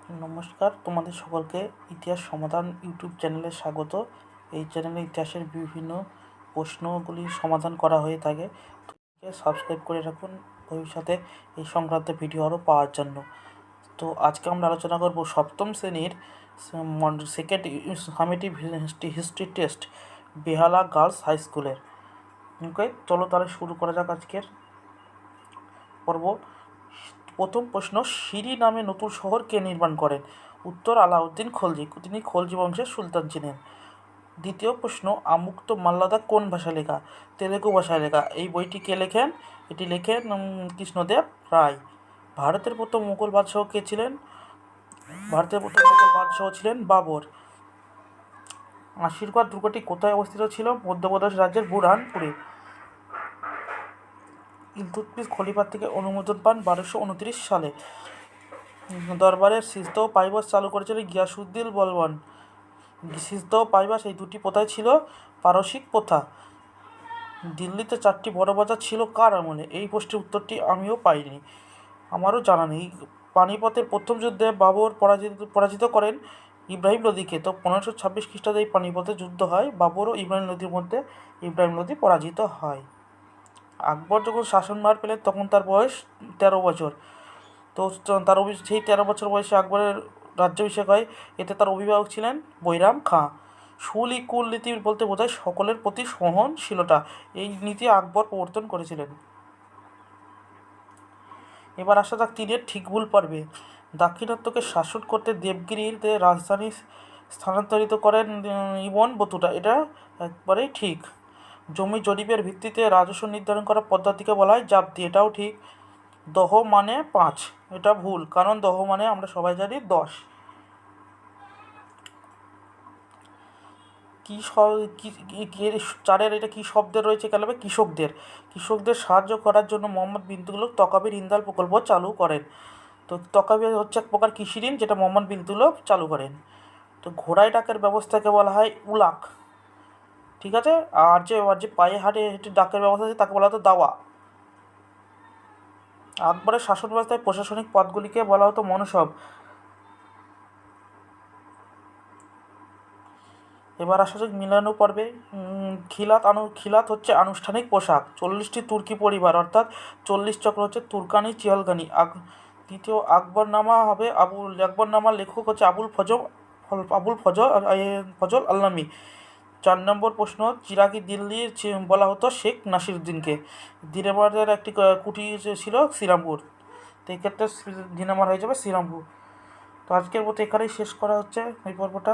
নমস্কার, তোমাদের সকলকে ইতিহাস সমাধান ইউটিউব চ্যানেলে স্বাগত। এই চ্যানেলে ইতিহাসের বিভিন্ন প্রশ্নগুলি সমাধান করা হয়ে থাকে। সাবস্ক্রাইব করে রাখুন ভবিষ্যতে এই সংক্রান্ত ভিডিও আরও পাওয়ার জন্য। তো আজকে আমরা আলোচনা করব সপ্তম শ্রেণীর সেকেন্ড সামেটিভ হিস্ট্রি টেস্ট বেহালা গার্লস হাই স্কুলের। ওকে, চলো তাহলে শুরু করা যাক আজকের পর্ব। প্রথম প্রশ্ন, সিরি নামে নতুন শহর কে নির্মাণ করেন? উত্তর, আলাউদ্দিন খলজি। তিনি খলজি বংশের সুলতান ছিলেন। দ্বিতীয় প্রশ্ন, আমুক্ত মাল্লাদা কোন ভাষায় লেখা? তেলেগু ভাষায় লেখা। এই বইটি কে লেখেন? এটি লেখেন কৃষ্ণদেব রায়। ভারতের প্রথম মুঘল বাদশাহ কে ছিলেন? ভারতের প্রথম মুঘল বাদশাহ ছিলেন বাবর। আশীর্বাদ দুর্গটি কোথায় অবস্থিত ছিল? মধ্যপ্রদেশ রাজ্যের বুরহানপুরে। ইলতুৎমিশ খলিফার থেকে অনুমোদন পান 1229 সালে। দরবারের সিজদা ও পাইবাস চালু করেছিলেন গিয়াসউদ্দিন বলবন। সিজদা ও পাইবাস এই দুটি প্রথাই ছিল পারসিক প্রথা। দিল্লিতে 4টি বড় বাজার ছিল কার আমলে? এই প্রশ্নের উত্তরটি আমিও পাইনি, আমারও জানা নেই। পানিপথের প্রথম যুদ্ধে বাবর পরাজিত করেন ইব্রাহিম লোদিকে। তো 1526 খ্রিস্টাব্দে এই পানিপথের যুদ্ধ হয়। বাবর ও ইব্রাহিম লোদির মধ্যে ইব্রাহিম লোদি পরাজিত হয়। আকবর যখন শাসনভার পেলেন তখন তার বয়স 13 বছর। তো সেই 13 বছর বয়সে আকবরের রাজ্যাভিষেক হয়। এতে তার অভিভাবক ছিলেন বৈরাম খাঁ। কুল নীতি বলতে বোঝায় সকলের প্রতি সহনশীলতা। এই নীতি আকবর প্রবর্তন করেছিলেন। এবার আসা যাক তিনের ঠিক ভুল পর্বে। দাক্ষিণাত্যকে শাসন করতে দেবগিরির রাজধানী স্থানান্তরিত করেন ইবন বতুতা। এটা একবারেই ঠিক। জমি জরিপের ভিত্তিতে রাজস্ব নির্ধারণ করার পদ্ধতিকে বলা হয় জাপ্তি। এটাও ঠিক। দহ মানে 5, এটা ভুল, কারণ দহ মানে আমরা সবাই জানি 10। চারের এটা কি শব্দের রয়েছে? কেলাবে কৃষকদের সাহায্য করার জন্য মোহাম্মদ বিন তুগলক তকাবির ইন্দাল প্রকল্প চালু করেন। তো তকাবির হচ্ছে এক প্রকার কৃষি ঋণ, যেটা মোহাম্মদ বিন তুগলক চালু করেন। তো ঘোড়ায় ডাকের ব্যবস্থাকে বলা হয় উলাক, ঠিক আছে। আর যে পায়ে হেঁটে ডাকের ব্যবস্থা আছে তাকে বলা হতো দাওয়া। আকবরের শাসন ব্যবস্থায় প্রশাসনিক পদগুলিকে বলা হতো মনসব। এবার আসা যাক মিলানো পর্বে। খিলাত হচ্ছে আনুষ্ঠানিক পোশাক। 40টি তুর্কি পরিবার অর্থাৎ 40 চক্র হচ্ছে তুর্কানি চিয়ালগানি। দ্বিতীয় আকবরনামার লেখক হচ্ছে ফজল আল্লামি। 4 নম্বর প্রশ্ন, চিরাগি দিল্লির বলা হতো শেখ নাসিরুদ্দিনকে। দিনেমারের একটি কুঠি ছিল শ্রীরামপুর। তো এক্ষেত্রে দিনেমার হয়ে যাবে শ্রীরামপুর। তো আজকের মতো এখানেই শেষ করা হচ্ছে এই পর্বটা।